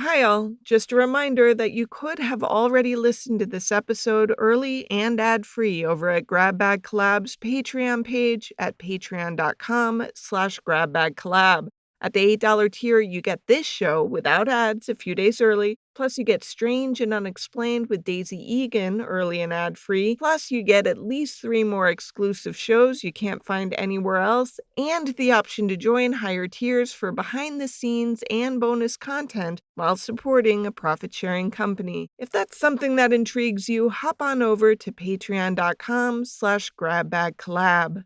Hi, all. Just a reminder that you could have already listened to this episode early and ad-free over at Grab Bag Collab's Patreon page at patreon.com/grabbagcollab. At the $8 tier, you get this show without ads a few days early. Plus, you get Strange and Unexplained with Daisy Egan early and ad-free. Plus, you get at least 3 more exclusive shows you can't find anywhere else, and the option to join higher tiers for behind-the-scenes and bonus content while supporting a profit-sharing company. If that's something that intrigues you, hop on over to patreon.com/grabbagcollab.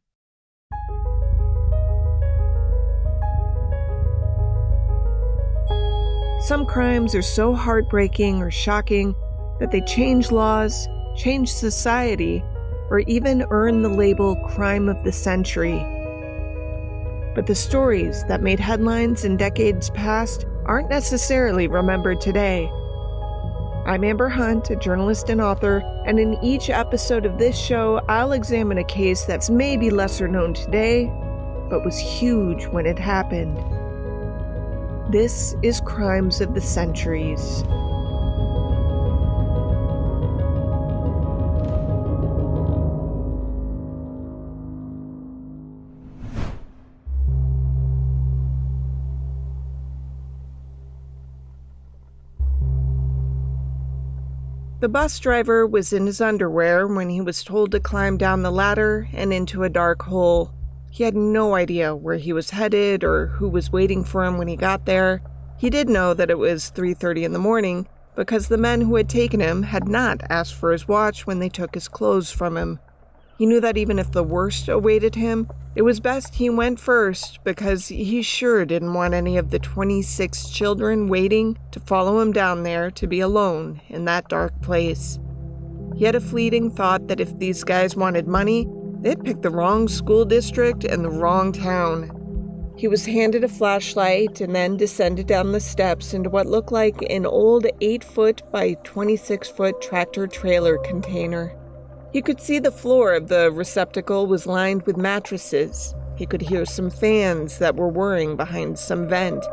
Some crimes are so heartbreaking or shocking that they change laws, change society, or even earn the label Crime of the Century. But the stories that made headlines in decades past aren't necessarily remembered today. I'm Amber Hunt, a journalist and author, and in each episode of this show, I'll examine a case that's maybe lesser known today, but was huge when it happened. This is Crimes of the Centuries. The bus driver was in his underwear when he was told to climb down the ladder and into a dark hole. He had no idea where he was headed or who was waiting for him when he got there. He did know that it was 3:30 in the morning because the men who had taken him had not asked for his watch when they took his clothes from him. He knew that even if the worst awaited him, it was best he went first because he sure didn't want any of the 26 children waiting to follow him down there to be alone in that dark place. He had a fleeting thought that if these guys wanted money, they'd picked the wrong school district and the wrong town. He was handed a flashlight and then descended down the steps into what looked like an old 8-foot by 26-foot tractor-trailer container. He could see the floor of the receptacle was lined with mattresses. He could hear some fans that were whirring behind some vent.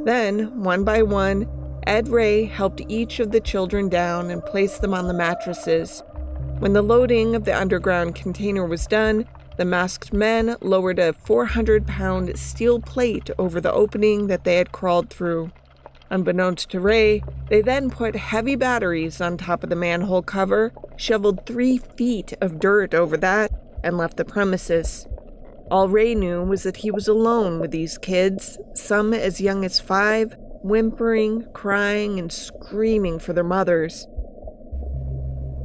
Then, one by one, Ed Ray helped each of the children down and placed them on the mattresses. When the loading of the underground container was done, the masked men lowered a 400-pound steel plate over the opening that they had crawled through. Unbeknownst to Ray, they then put heavy batteries on top of the manhole cover, shoveled 3 feet of dirt over that, and left the premises. All Ray knew was that he was alone with these kids, some as young as 5, whimpering, crying, and screaming for their mothers.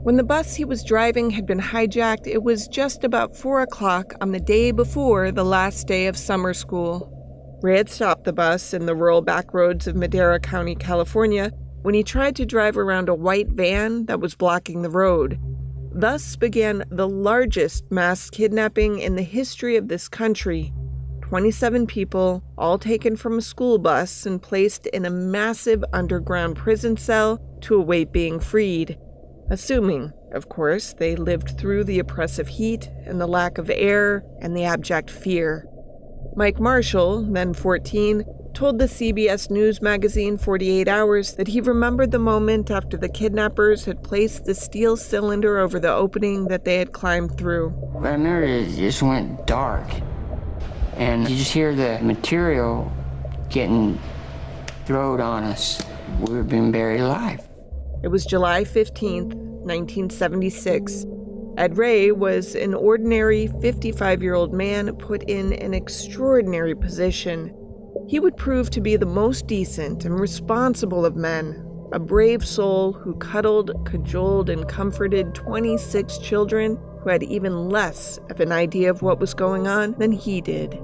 When the bus he was driving had been hijacked, it was just about 4 o'clock on the day before the last day of summer school. Ray had stopped the bus in the rural backroads of Madera County, California, when he tried to drive around a white van that was blocking the road. Thus began the largest mass kidnapping in the history of this country. 27 people, all taken from a school bus and placed in a massive underground prison cell to await being freed. Assuming, of course, they lived through the oppressive heat and the lack of air and the abject fear. Mike Marshall, then 14, told the CBS News magazine 48 Hours that he remembered the moment after the kidnappers had placed the steel cylinder over the opening that they had climbed through. I remember it just went dark, and you just hear the material getting thrown on us. We were being buried alive. It was July 15th, 1976. Ed Ray was an ordinary 55-year-old man put in an extraordinary position. He would prove to be the most decent and responsible of men, a brave soul who cuddled, cajoled, and comforted 26 children who had even less of an idea of what was going on than he did.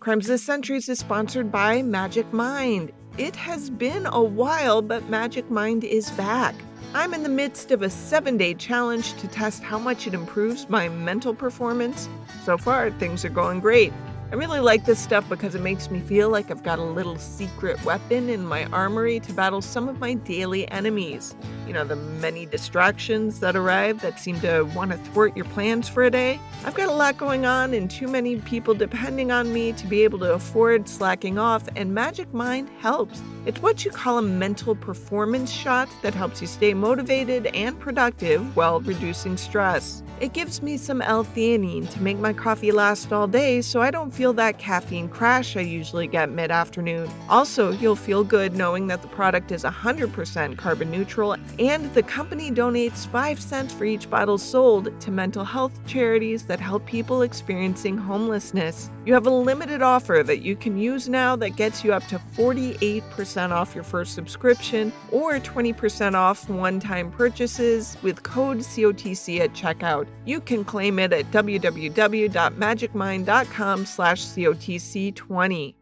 Crimes of the Centuries is sponsored by Magic Mind. It has been a while, but Magic Mind is back. I'm in the midst of a 7-day challenge to test how much it improves my mental performance. So far, things are going great. I really like this stuff because it makes me feel like I've got a little secret weapon in my armory to battle some of my daily enemies. You know, the many distractions that arrive that seem to want to thwart your plans for a day. I've got a lot going on and too many people depending on me to be able to afford slacking off, and Magic Mind helps. It's what you call a mental performance shot that helps you stay motivated and productive while reducing stress. It gives me some L-theanine to make my coffee last all day so I don't feel that caffeine crash I usually get mid-afternoon. Also, you'll feel good knowing that the product is 100% carbon neutral and the company donates 5 cents for each bottle sold to mental health charities that help people experiencing homelessness. You have a limited offer that you can use now that gets you up to 48% off your first subscription or 20% off one-time purchases with code COTC at checkout. You can claim it at www.magicmind.com/COTC20.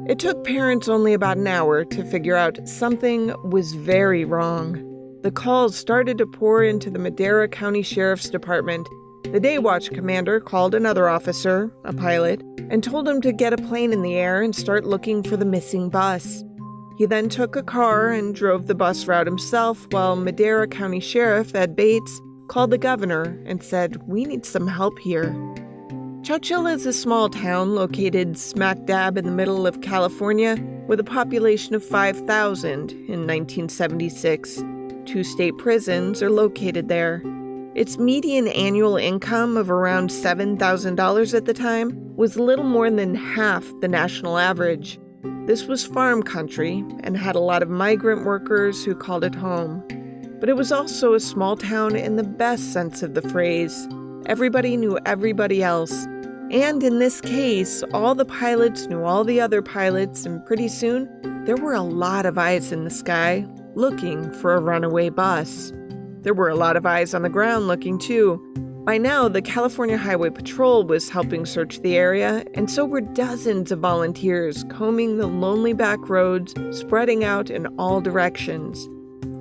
It took parents only about an hour to figure out something was very wrong. The calls started to pour into the Madera County Sheriff's Department. The day watch commander called another officer, a pilot, and told him to get a plane in the air and start looking for the missing bus. He then took a car and drove the bus route himself while Madera County Sheriff Ed Bates called the governor and said, "We need some help here." Chowchilla is a small town located smack dab in the middle of California with a population of 5,000 in 1976. 2 state prisons are located there. Its median annual income of around $7,000 at the time was little more than half the national average. This was farm country and had a lot of migrant workers who called it home. But it was also a small town in the best sense of the phrase. Everybody knew everybody else. And in this case, all the pilots knew all the other pilots, and pretty soon, there were a lot of eyes in the sky looking for a runaway bus. There were a lot of eyes on the ground looking too. By now, the California Highway Patrol was helping search the area, and so were dozens of volunteers combing the lonely back roads, spreading out in all directions.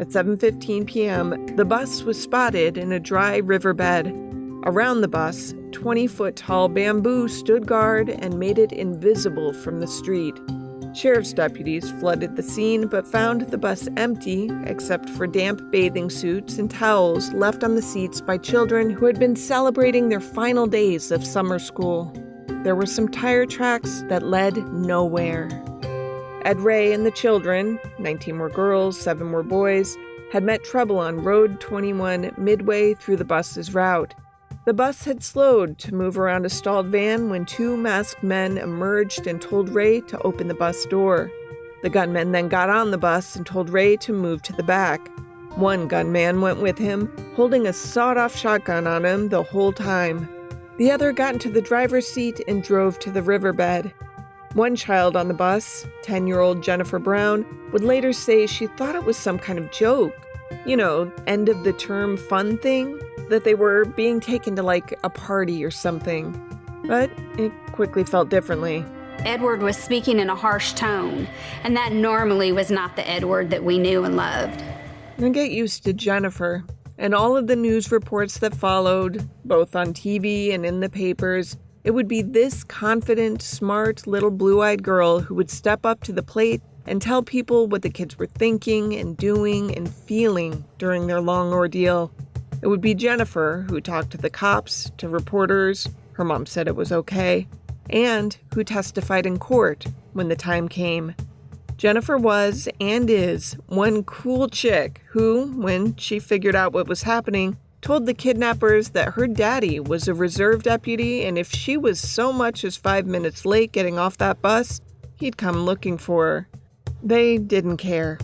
At 7:15 p.m., the bus was spotted in a dry riverbed. Around the bus, 20-foot-tall bamboo stood guard and made it invisible from the street. Sheriff's deputies flooded the scene but found the bus empty except for damp bathing suits and towels left on the seats by children who had been celebrating their final days of summer school. There were some tire tracks that led nowhere. Ed Ray and the children, 19 were girls, 7 were boys, had met trouble on Road 21 midway through the bus's route. The bus had slowed to move around a stalled van when 2 masked men emerged and told Ray to open the bus door. The gunmen then got on the bus and told Ray to move to the back. One gunman went with him, holding a sawed-off shotgun on him the whole time. The other got into the driver's seat and drove to the riverbed. One child on the bus, 10-year-old Jennifer Brown, would later say she thought it was some kind of joke. You know, end-of-the-term fun thing, that they were being taken to like a party or something. But it quickly felt differently. Edward was speaking in a harsh tone, and that normally was not the Edward that we knew and loved. Now get used to Jennifer, and all of the news reports that followed, both on TV and in the papers. It would be this confident, smart, little blue-eyed girl who would step up to the plate and tell people what the kids were thinking and doing and feeling during their long ordeal. It would be Jennifer who talked to the cops, to reporters, her mom said it was okay, and who testified in court when the time came. Jennifer was, and is, one cool chick who, when she figured out what was happening, told the kidnappers that her daddy was a reserve deputy and if she was so much as 5 minutes late getting off that bus, he'd come looking for her. They didn't care.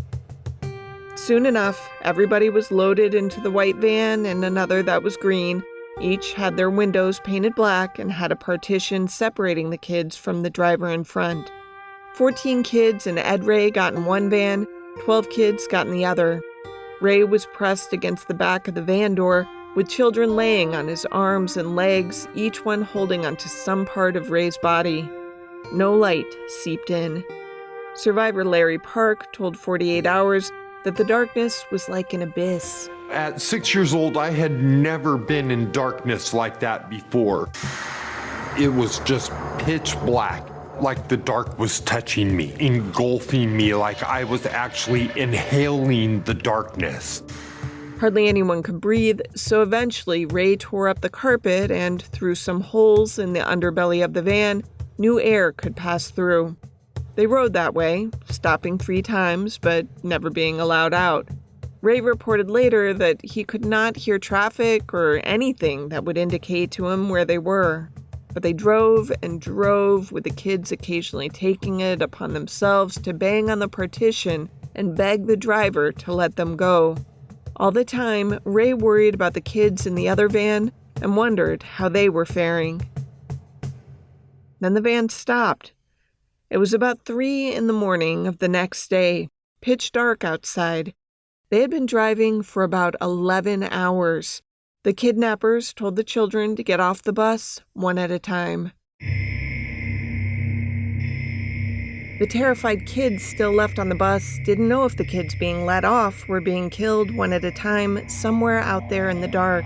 Soon enough, everybody was loaded into the white van and another that was green. Each had their windows painted black and had a partition separating the kids from the driver in front. 14 kids and Ed Ray got in one van, 12 kids got in the other. Ray was pressed against the back of the van door, with children laying on his arms and legs, each one holding onto some part of Ray's body. No light seeped in. Survivor Larry Park told 48 Hours that the darkness was like an abyss. At 6 years old, I had never been in darkness like that before. It was just pitch black, like the dark was touching me, engulfing me, like I was actually inhaling the darkness. Hardly anyone could breathe, so eventually Ray tore up the carpet and, through some holes in the underbelly of the van, new air could pass through. They rode that way, stopping 3 times, but never being allowed out. Ray reported later that he could not hear traffic or anything that would indicate to him where they were. But they drove and drove, with the kids occasionally taking it upon themselves to bang on the partition and beg the driver to let them go. All the time, Ray worried about the kids in the other van and wondered how they were faring. Then the van stopped. It was about 3 in the morning of the next day, pitch dark outside. They had been driving for about 11 hours. The kidnappers told the children to get off the bus one at a time. The terrified kids still left on the bus didn't know if the kids being let off were being killed one at a time somewhere out there in the dark.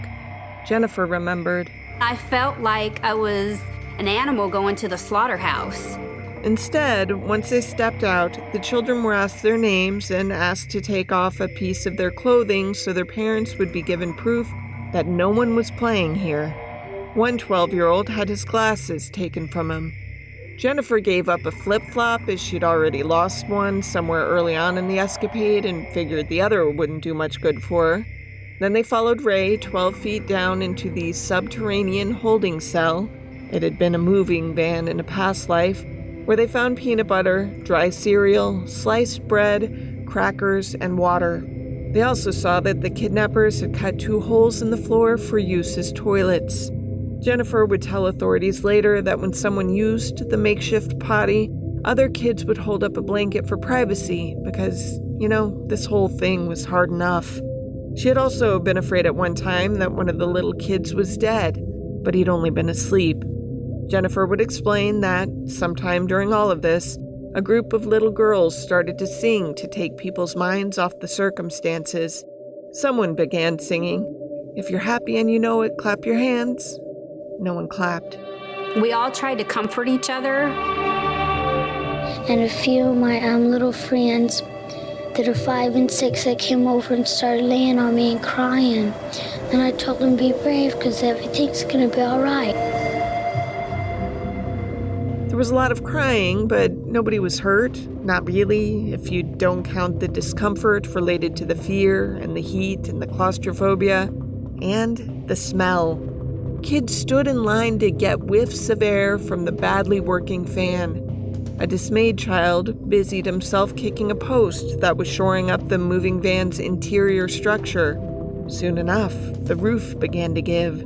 Jennifer remembered. I felt like I was an animal going to the slaughterhouse. Instead, once they stepped out, the children were asked their names and asked to take off a piece of their clothing so their parents would be given proof that no one was playing here. One 12-year-old had his glasses taken from him. Jennifer gave up a flip-flop as she'd already lost one somewhere early on in the escapade and figured the other wouldn't do much good for her. Then they followed Ray 12 feet down into the subterranean holding cell. It had been a moving van in a past life, where they found peanut butter, dry cereal, sliced bread, crackers, and water. They also saw that the kidnappers had cut 2 holes in the floor for use as toilets. Jennifer would tell authorities later that when someone used the makeshift potty, other kids would hold up a blanket for privacy because, this whole thing was hard enough. She had also been afraid at one time that one of the little kids was dead, but he'd only been asleep. Jennifer would explain that, sometime during all of this, a group of little girls started to sing to take people's minds off the circumstances. Someone began singing, "If you're happy and you know it, clap your hands." No one clapped. We all tried to comfort each other. And a few of my little friends that are 5 and 6 that came over and started laying on me and crying. And I told them, be brave, because everything's going to be all right. There was a lot of crying, but nobody was hurt. Not really, if you don't count the discomfort related to the fear and the heat and the claustrophobia. And the smell. Kids stood in line to get whiffs of air from the badly working fan. A dismayed child busied himself kicking a post that was shoring up the moving van's interior structure. Soon enough, the roof began to give.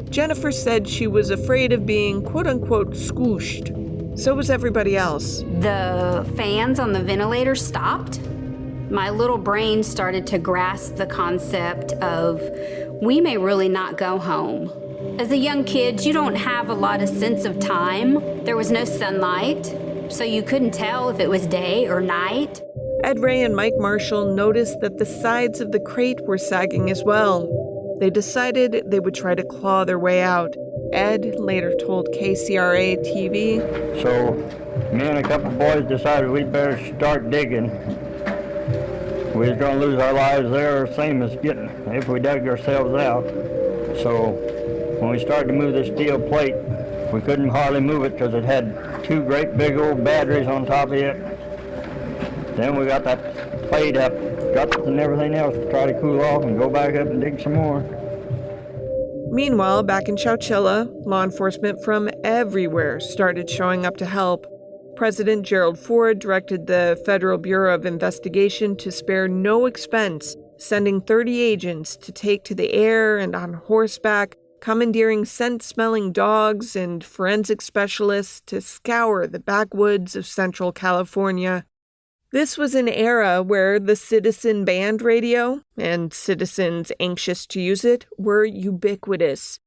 Jennifer said she was afraid of being quote-unquote squooshed. So was everybody else. The fans on the ventilator stopped. My little brain started to grasp the concept of, we may really not go home. As a young kid, you don't have a lot of sense of time. There was no sunlight, so you couldn't tell if it was day or night. Ed Ray and Mike Marshall noticed that the sides of the crate were sagging as well. They decided they would try to claw their way out. Ed later told KCRA-TV, So me and a couple boys decided we'd better start digging. We was going to lose our lives there, same as getting if we dug ourselves out. So when we started to move this steel plate, we couldn't hardly move it because it had 2 great big old batteries on top of it. Then we got that plate up, got and everything else to try to cool off and go back up and dig some more. Meanwhile, back in Chowchilla, law enforcement from everywhere started showing up to help. President Gerald Ford directed the Federal Bureau of Investigation to spare no expense, sending 30 agents to take to the air and on horseback, commandeering scent-smelling dogs and forensic specialists to scour the backwoods of Central California. This was an era where the citizen band radio, and citizens anxious to use it, were ubiquitous.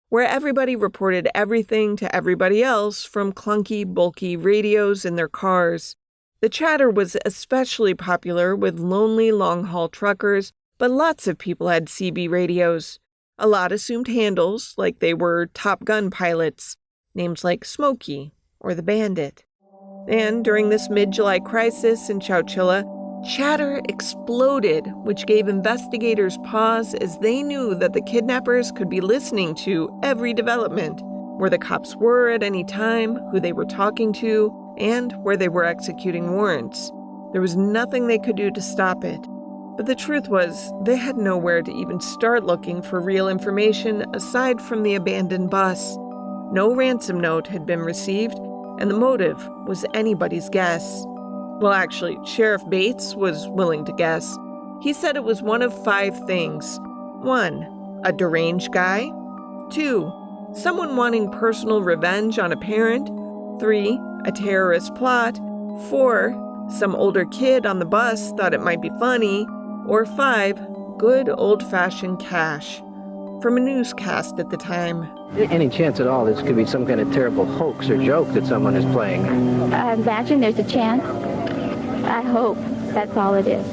where everybody reported everything to everybody else from clunky, bulky radios in their cars. The chatter was especially popular with lonely long-haul truckers, but lots of people had CB radios. A lot assumed handles like they were Top Gun pilots, names like Smokey or the Bandit. And during this mid-July crisis in Chowchilla, chatter exploded, which gave investigators pause as they knew that the kidnappers could be listening to every development, where the cops were at any time, who they were talking to, and where they were executing warrants. There was nothing they could do to stop it. But the truth was, they had nowhere to even start looking for real information aside from the abandoned bus. No ransom note had been received, and the motive was anybody's guess. Well, actually, Sheriff Bates was willing to guess. He said it was one of 5 things. 1, a deranged guy. 2, someone wanting personal revenge on a parent. 3, a terrorist plot. 4, some older kid on the bus thought it might be funny. Or 5, good old-fashioned cash. From a newscast at the time. Any chance at all this could be some kind of terrible hoax or joke that someone is playing? I imagine there's a chance. I hope that's all it is.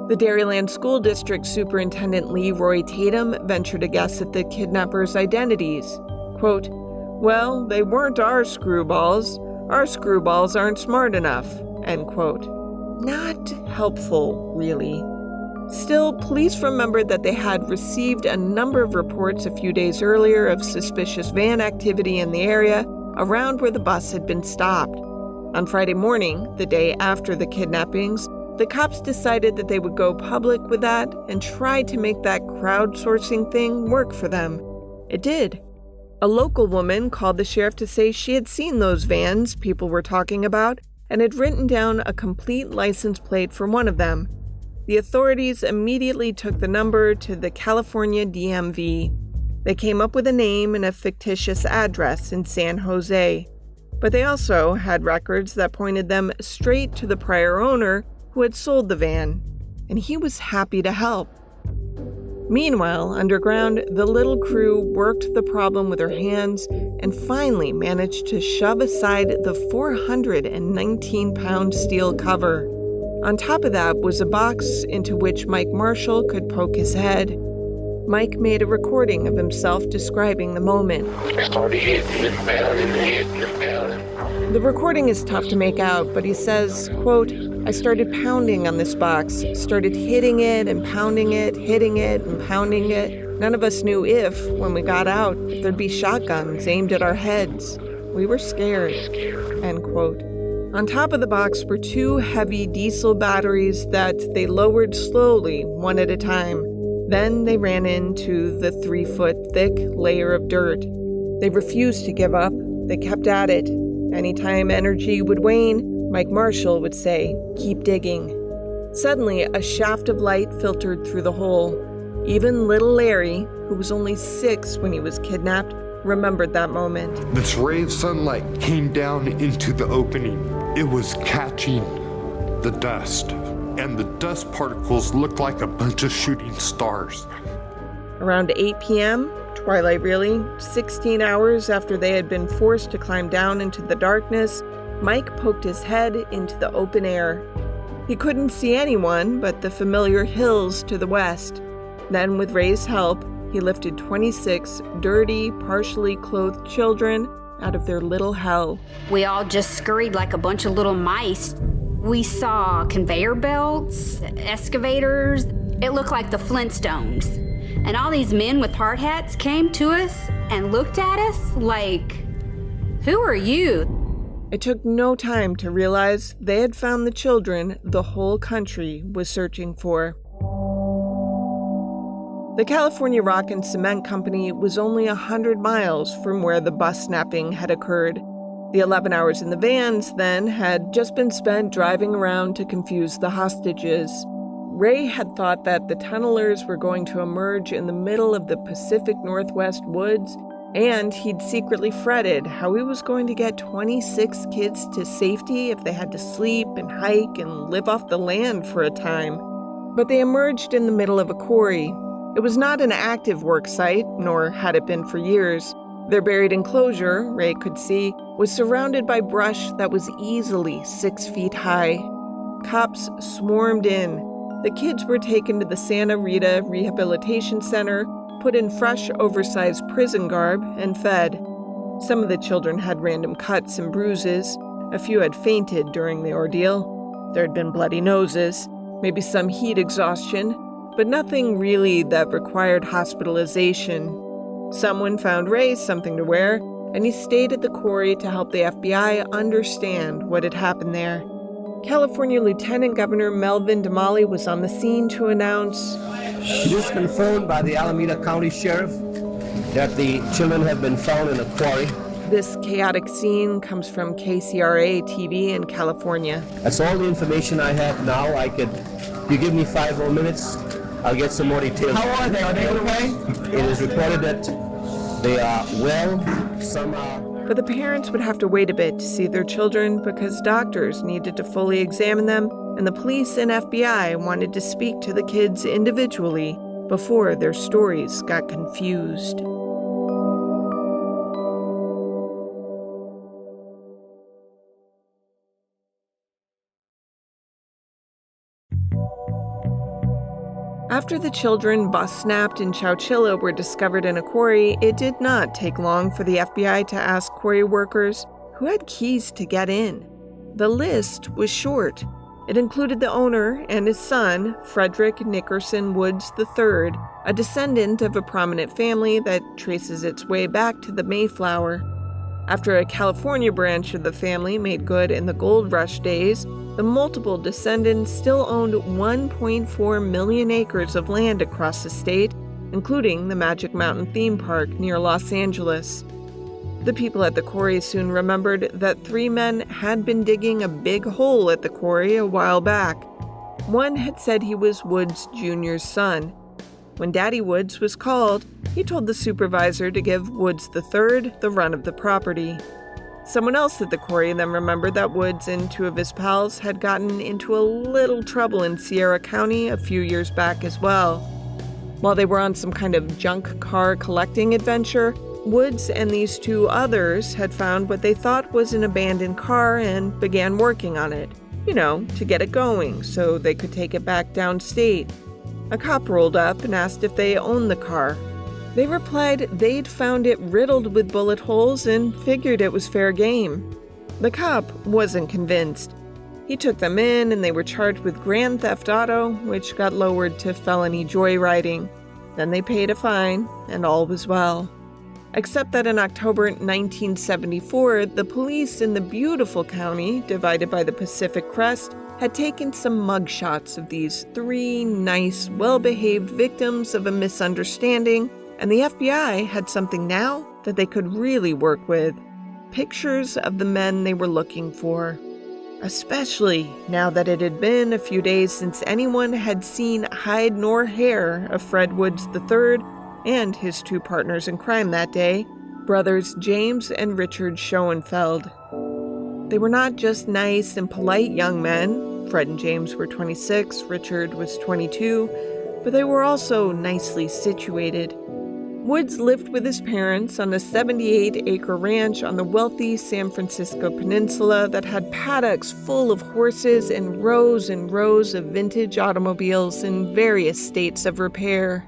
The Dairyland School District Superintendent Leroy Tatum ventured a guess at the kidnappers' identities. Quote, "Well, they weren't our screwballs. Our screwballs aren't smart enough." End quote. Not helpful, really. Still, police remembered that they had received a number of reports a few days earlier of suspicious van activity in the area around where the bus had been stopped. On Friday morning, the day after the kidnappings, the cops decided that they would go public with that and try to make that crowdsourcing thing work for them. It did. A local woman called the sheriff to say she had seen those vans people were talking about and had written down a complete license plate for one of them. The authorities immediately took the number to the California DMV. They came up with a name and a fictitious address in San Jose. But they also had records that pointed them straight to the prior owner who had sold the van, and he was happy to help. Meanwhile, underground, the little crew worked the problem with their hands and finally managed to shove aside the 419-pound steel cover. On top of that was a box into which Mike Marshall could poke his head. Mike made a recording of himself describing the moment. I started hitting and pounding. The recording is tough to make out, but he says, quote, "I started pounding on this box, started hitting it and pounding it, hitting it and pounding it. None of us knew if, when we got out, if there'd be shotguns aimed at our heads. We were scared," end quote. On top of the box were 2 heavy diesel batteries that they lowered slowly, one at a time. Then they ran into the 3-foot-thick layer of dirt. They refused to give up. They kept at it. Anytime energy would wane, Mike Marshall would say, "Keep digging." Suddenly, a shaft of light filtered through the hole. Even little Larry, who was only 6 when he was kidnapped, remembered that moment. This ray of sunlight came down into the opening. It was catching the dust, and the dust particles looked like a bunch of shooting stars. Around 8 p.m., twilight really, 16 hours after they had been forced to climb down into the darkness, Mike poked his head into the open air. He couldn't see anyone but the familiar hills to the west. Then, with Ray's help, he lifted 26 dirty, partially clothed children out of their little hell. We all just scurried like a bunch of little mice. We saw conveyor belts, excavators. It looked like the Flintstones. And all these men with hard hats came to us and looked at us like, "Who are you?" It took no time to realize they had found the children the whole country was searching for. The California Rock and Cement Company was only 100 miles from where the bus snapping had occurred. The 11 hours in the vans, then, had just been spent driving around to confuse the hostages. Ray had thought that the tunnelers were going to emerge in the middle of the Pacific Northwest woods, and he'd secretly fretted how he was going to get 26 kids to safety if they had to sleep and hike and live off the land for a time. But they emerged in the middle of a quarry. It was not an active work site, nor had it been for years. Their buried enclosure, Ray could see, was surrounded by brush that was easily 6 feet high. Cops swarmed in. The kids were taken to the Santa Rita Rehabilitation Center, put in fresh, oversized prison garb, and fed. Some of the children had random cuts and bruises. A few had fainted during the ordeal. There had been bloody noses, maybe some heat exhaustion, but nothing really that required hospitalization. Someone found Ray something to wear, and he stayed at the quarry to help the FBI understand what had happened there. California Lieutenant Governor Melvin Damali was on the scene to announce, "It is confirmed by the Alameda County Sheriff that the children have been found in a quarry." This chaotic scene comes from KCRA TV in California. That's all the information I have now. You give me 5 more minutes, I'll get some more details. How are they? Are they okay? It is reported that they are well. Some are. But the parents would have to wait a bit to see their children because doctors needed to fully examine them, and the police and FBI wanted to speak to the kids individually before their stories got confused. After the children bus-snapped in Chowchilla were discovered in a quarry, it did not take long for the FBI to ask quarry workers who had keys to get in. The list was short. It included the owner and his son, Frederick Nickerson Woods III, a descendant of a prominent family that traces its way back to the Mayflower. After a California branch of the family made good in the gold rush days, the multiple descendants still owned 1.4 million acres of land across the state, including the Magic Mountain theme park near Los Angeles. The people at the quarry soon remembered that 3 men had been digging a big hole at the quarry a while back. One had said he was Woods Jr.'s son. When Daddy Woods was called, he told the supervisor to give Woods III the run of the property. Someone else at the quarry then remembered that Woods and 2 of his pals had gotten into a little trouble in Sierra County a few years back as well. While they were on some kind of junk car collecting adventure, Woods and these 2 others had found what they thought was an abandoned car and began working on it, to get it going so they could take it back downstate. A cop rolled up and asked if they owned the car. They replied they'd found it riddled with bullet holes and figured it was fair game. The cop wasn't convinced. He took them in and they were charged with grand theft auto, which got lowered to felony joyriding. Then they paid a fine, and all was well. Except that in October 1974, the police in the beautiful county, divided by the Pacific Crest, had taken some mugshots of these 3 nice, well-behaved victims of a misunderstanding, and the FBI had something now that they could really work with. Pictures of the men they were looking for. Especially now that it had been a few days since anyone had seen hide nor hair of Fred Woods III and his 2 partners in crime that day, brothers James and Richard Schoenfeld. They were not just nice and polite young men. Fred and James were 26, Richard was 22, but they were also nicely situated. Woods lived with his parents on a 78-acre ranch on the wealthy San Francisco peninsula that had paddocks full of horses and rows of vintage automobiles in various states of repair.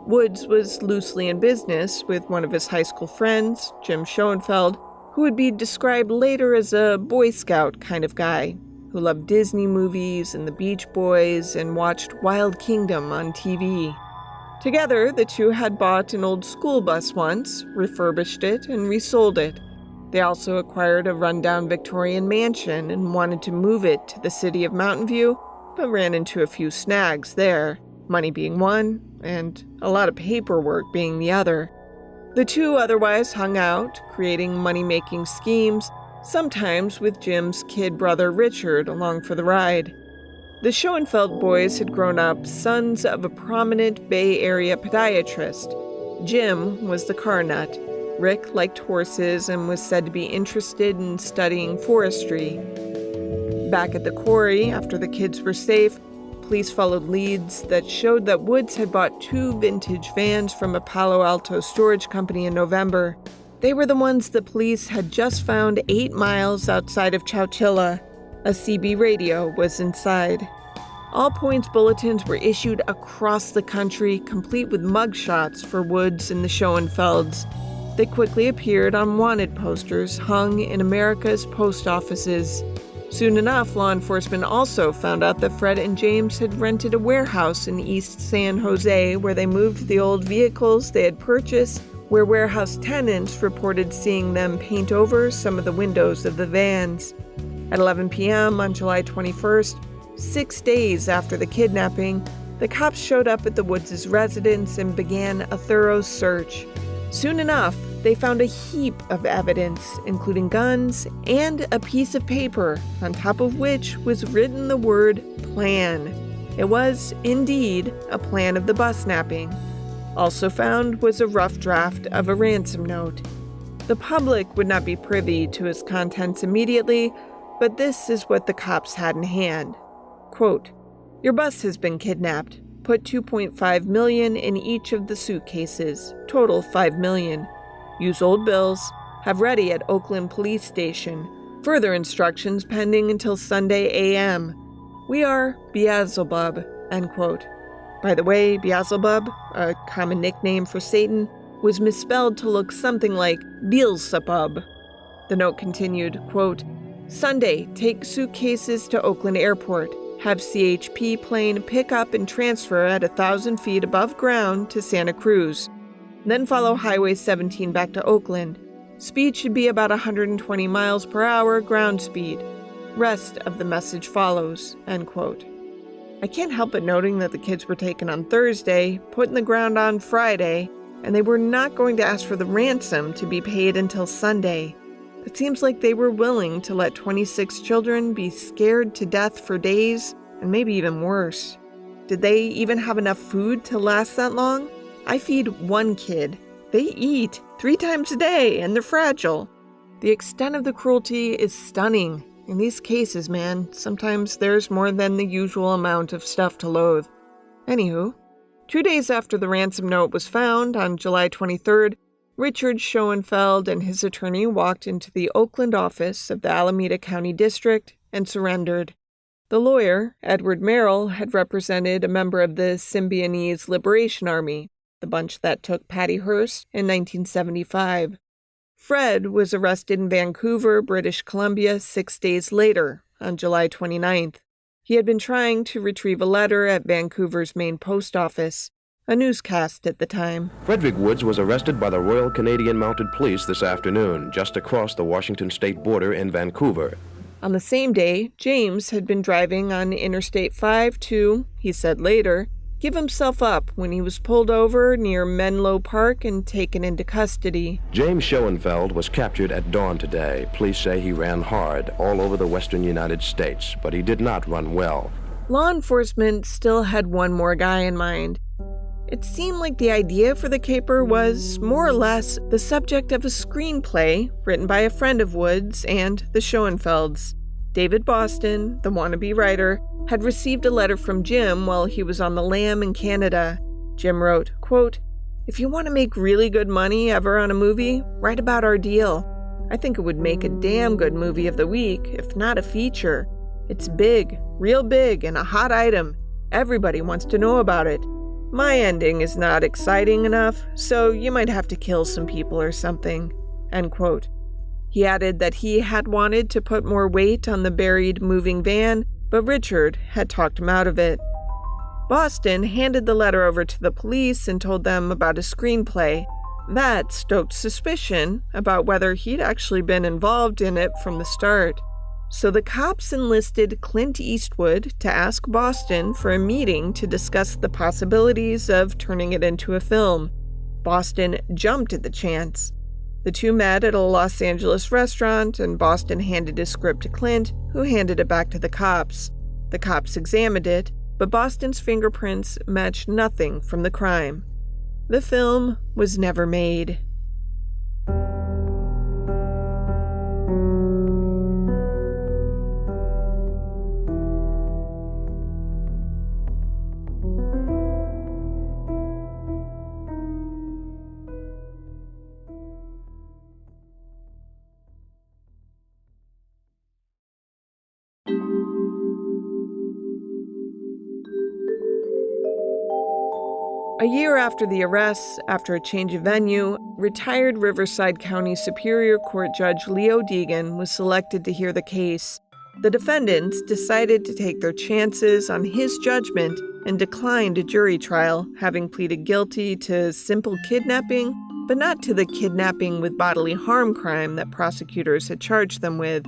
Woods was loosely in business with one of his high school friends, Jim Schoenfeld, who would be described later as a Boy Scout kind of guy, who loved Disney movies and the Beach Boys and watched Wild Kingdom on TV. Together, the 2 had bought an old school bus once, refurbished it, and resold it. They also acquired a rundown Victorian mansion and wanted to move it to the city of Mountain View, but ran into a few snags there, money being one, and a lot of paperwork being the other. The 2 otherwise hung out, creating money-making schemes, sometimes with Jim's kid brother Richard along for the ride. The Schoenfeld boys had grown up sons of a prominent Bay Area podiatrist. Jim was the car nut. Rick liked horses and was said to be interested in studying forestry. Back at the quarry, after the kids were safe, police followed leads that showed that Woods had bought 2 vintage vans from a Palo Alto storage company in November. They were the ones the police had just found 8 miles outside of Chowchilla. A CB radio was inside. All points bulletins were issued across the country, complete with mugshots for Woods and the Schoenfelds. They quickly appeared on wanted posters hung in America's post offices. Soon enough, law enforcement also found out that Fred and James had rented a warehouse in East San Jose where they moved the old vehicles they had purchased, where warehouse tenants reported seeing them paint over some of the windows of the vans. At 11 p.m. on July 21st, 6 days after the kidnapping, the cops showed up at the Woods' residence and began a thorough search. Soon enough, they found a heap of evidence, including guns and a piece of paper, on top of which was written the word plan. It was, indeed, a plan of the bus snapping. Also found was a rough draft of a ransom note. The public would not be privy to its contents immediately, but this is what the cops had in hand. Quote, "Your bus has been kidnapped. Put $2.5 million in each of the suitcases, total $5 million. Use old bills. Have ready at Oakland Police Station. Further instructions pending until Sunday a.m. We are Beelzebub," end quote. By the way, Beelzebub, a common nickname for Satan, was misspelled to look something like Beelzebub. The note continued, quote, "Sunday, take suitcases to Oakland Airport. Have CHP plane pick up and transfer at 1,000 feet above ground to Santa Cruz. Then follow Highway 17 back to Oakland. Speed should be about 120 miles per hour ground speed. Rest of the message follows," end quote. I can't help but noting that the kids were taken on Thursday, put in the ground on Friday, and they were not going to ask for the ransom to be paid until Sunday. It seems like they were willing to let 26 children be scared to death for days, and maybe even worse. Did they even have enough food to last that long? I feed 1 kid. They eat 3 times a day, and they're fragile. The extent of the cruelty is stunning. In these cases, man, sometimes there's more than the usual amount of stuff to loathe. Anywho, 2 days after the ransom note was found, on July 23rd, Richard Schoenfeld and his attorney walked into the Oakland office of the Alameda County District and surrendered. The lawyer, Edward Merrill, had represented a member of the Symbionese Liberation Army, the bunch that took Patty Hearst in 1975. Fred was arrested in Vancouver, British Columbia 6 days later, on July 29th. He had been trying to retrieve a letter at Vancouver's main post office, a newscast at the time. Frederick Woods was arrested by the Royal Canadian Mounted Police this afternoon, just across the Washington state border in Vancouver. On the same day, James had been driving on Interstate 5 to, he said later, give himself up when he was pulled over near Menlo Park and taken into custody. James Schoenfeld was captured at dawn today. Police say he ran hard all over the western United States, but he did not run well. Law enforcement still had one more guy in mind. It seemed like the idea for the caper was, more or less, the subject of a screenplay written by a friend of Woods and the Schoenfelds. David Boston, the wannabe writer, had received a letter from Jim while he was on the lam in Canada. Jim wrote, quote, "If you want to make really good money ever on a movie, write about our deal. I think it would make a damn good movie of the week, if not a feature. It's big, real big, and a hot item. Everybody wants to know about it. My ending is not exciting enough, so you might have to kill some people or something," end quote. He added that he had wanted to put more weight on the buried moving van, but Richard had talked him out of it. Boston handed the letter over to the police and told them about a screenplay. That stoked suspicion about whether he'd actually been involved in it from the start. So the cops enlisted Clint Eastwood to ask Boston for a meeting to discuss the possibilities of turning it into a film. Boston jumped at the chance. The two met at a Los Angeles restaurant, and Boston handed his script to Clint, who handed it back to the cops. The cops examined it, but Boston's fingerprints matched nothing from the crime. The film was never made. A year after the arrests, after a change of venue, retired Riverside County Superior Court Judge Leo Deegan was selected to hear the case. The defendants decided to take their chances on his judgment and declined a jury trial, having pleaded guilty to simple kidnapping, but not to the kidnapping with bodily harm crime that prosecutors had charged them with.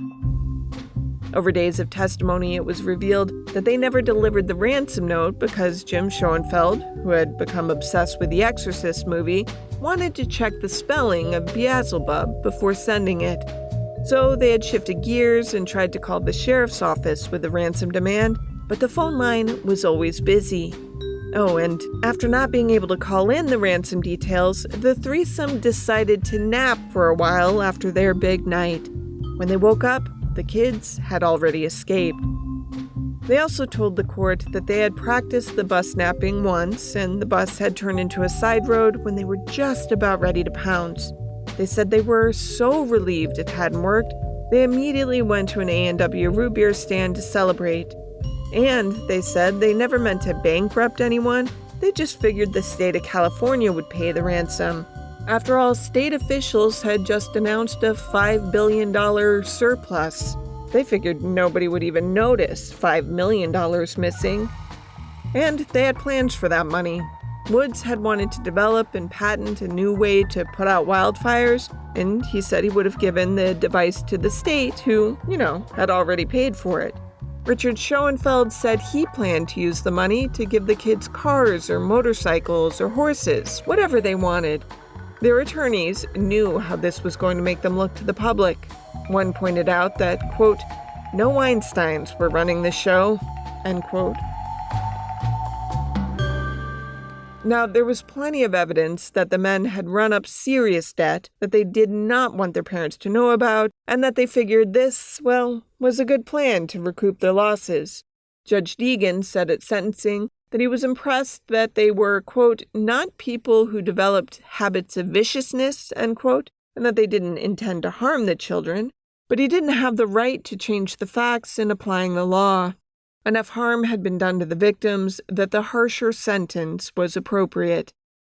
Over days of testimony, it was revealed that they never delivered the ransom note because Jim Schoenfeld, who had become obsessed with the Exorcist movie, wanted to check the spelling of Beelzebub before sending it. So they had shifted gears and tried to call the sheriff's office with the ransom demand, but the phone line was always busy. Oh, and after not being able to call in the ransom details, the threesome decided to nap for a while after their big night. When they woke up, the kids had already escaped. They also told the court that they had practiced the bus napping once, and the bus had turned into a side road when they were just about ready to pounce. They said they were so relieved it hadn't worked, they immediately went to an A&W root beer stand to celebrate. And they said they never meant to bankrupt anyone, they just figured the state of California would pay the ransom. After all, state officials had just announced a $5 billion surplus. They figured nobody would even notice $5 million missing. And they had plans for that money. Woods had wanted to develop and patent a new way to put out wildfires, and he said he would have given the device to the state, who, had already paid for it. Richard Schoenfeld said he planned to use the money to give the kids cars or motorcycles or horses, whatever they wanted. Their attorneys knew how this was going to make them look to the public. One pointed out that, quote, no Weinsteins were running the show, end quote. Now, there was plenty of evidence that the men had run up serious debt that they did not want their parents to know about, and that they figured this, was a good plan to recoup their losses. Judge Deegan said at sentencing that he was impressed that they were, quote, not people who developed habits of viciousness, end quote, and that they didn't intend to harm the children, but he didn't have the right to change the facts in applying the law. Enough harm had been done to the victims that the harsher sentence was appropriate.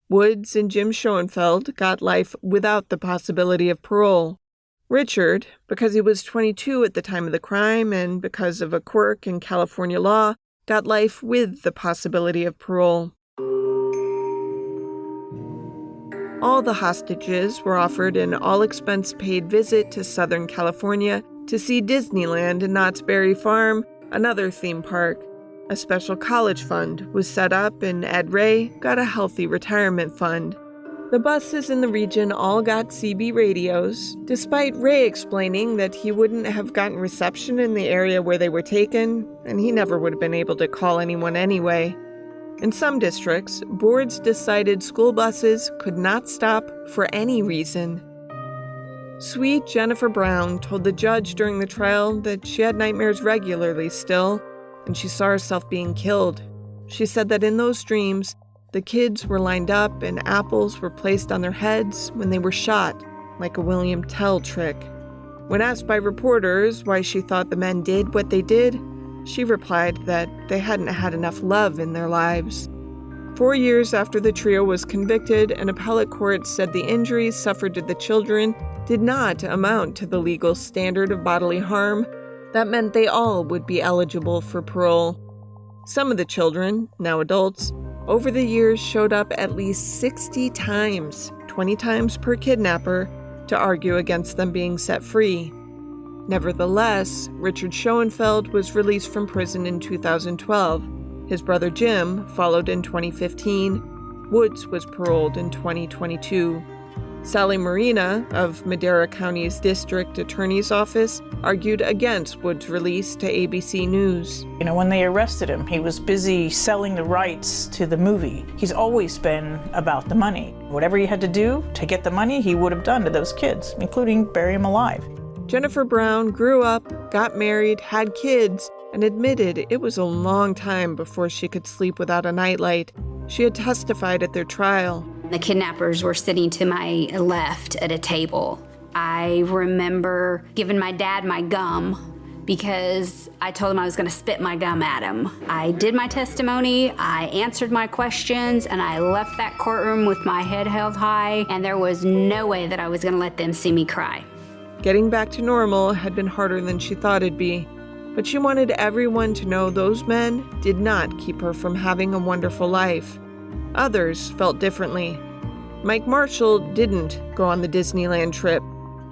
Woods and Jim Schoenfeld got life without the possibility of parole. Richard, because he was 22 at the time of the crime and because of a quirk in California law, got life with the possibility of parole. All the hostages were offered an all-expense-paid visit to Southern California to see Disneyland and Knott's Berry Farm, another theme park. A special college fund was set up, and Ed Ray got a healthy retirement fund. The buses in the region all got CB radios, despite Ray explaining that he wouldn't have gotten reception in the area where they were taken, and he never would have been able to call anyone anyway. In some districts, boards decided school buses could not stop for any reason. Sweet Jennifer Brown told the judge during the trial that she had nightmares regularly still, and she saw herself being killed. She said that in those dreams, the kids were lined up and apples were placed on their heads when they were shot, like a William Tell trick. When asked by reporters why she thought the men did what they did, she replied that they hadn't had enough love in their lives. 4 years after the trio was convicted, an appellate court said the injuries suffered to the children did not amount to the legal standard of bodily harm. That meant they all would be eligible for parole. Some of the children, now adults, over the years showed up at least 60 times, 20 times per kidnapper, to argue against them being set free. Nevertheless, Richard Schoenfeld was released from prison in 2012. His brother Jim followed in 2015. Woods was paroled in 2022. Sally Marina of Madera County's District Attorney's Office argued against Woods' release to ABC News. When they arrested him, he was busy selling the rights to the movie. He's always been about the money. Whatever he had to do to get the money, he would have done to those kids, including bury him alive. Jennifer Brown grew up, got married, had kids, and admitted it was a long time before she could sleep without a nightlight. She had testified at their trial. The kidnappers were sitting to my left at a table. I remember giving my dad my gum because I told him I was going to spit my gum at him. I did my testimony, I answered my questions, and I left that courtroom with my head held high, and there was no way that I was going to let them see me cry. Getting back to normal had been harder than she thought it'd be, but she wanted everyone to know those men did not keep her from having a wonderful life. Others felt differently. Mike Marshall didn't go on the Disneyland trip.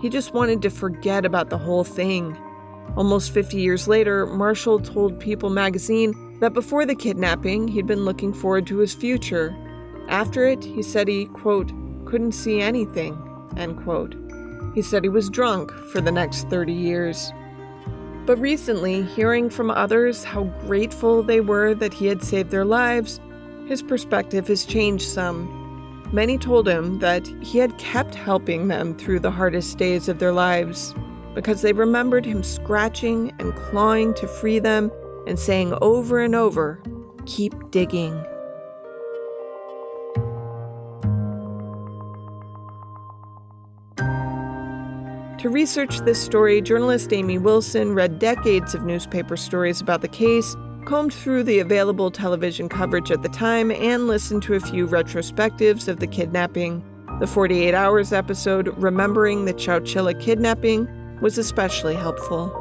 He just wanted to forget about the whole thing. Almost 50 years later, Marshall told People magazine that before the kidnapping, he'd been looking forward to his future. After it, he said he, quote, couldn't see anything, end quote. He said he was drunk for the next 30 years. But recently, hearing from others how grateful they were that he had saved their lives, his perspective has changed some. Many told him that he had kept helping them through the hardest days of their lives because they remembered him scratching and clawing to free them and saying over and over, "Keep digging." To research this story, journalist Amy Wilson read decades of newspaper stories about the case, combed through the available television coverage at the time, and listened to a few retrospectives of the kidnapping. The 48 Hours episode, Remembering the Chowchilla Kidnapping, was especially helpful.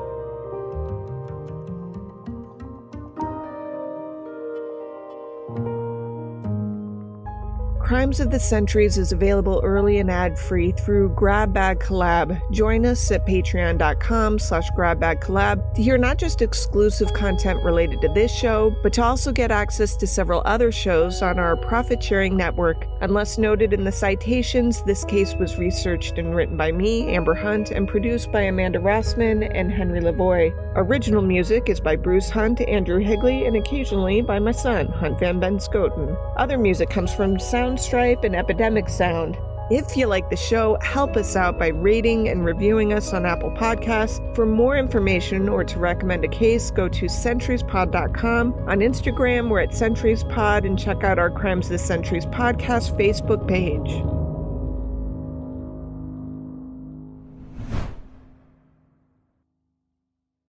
Crimes of the Centuries is available early and ad-free through Grab Bag Collab. Join us at patreon.com/grabbagcollab to hear not just exclusive content related to this show, but to also get access to several other shows on our profit-sharing network. Unless noted in the citations, this case was researched and written by me, Amber Hunt, and produced by Amanda Rossman and Henry Lavoie. Original music is by Bruce Hunt, Andrew Higley, and occasionally by my son, Hunt Van Benscoten. Other music comes from Soundstripe and Epidemic Sound. If you like the show, help us out by rating and reviewing us on Apple Podcasts. For more information or to recommend a case, go to centuriespod.com. On Instagram, we're at centuriespod, and check out our Crimes of the Centuries podcast Facebook page.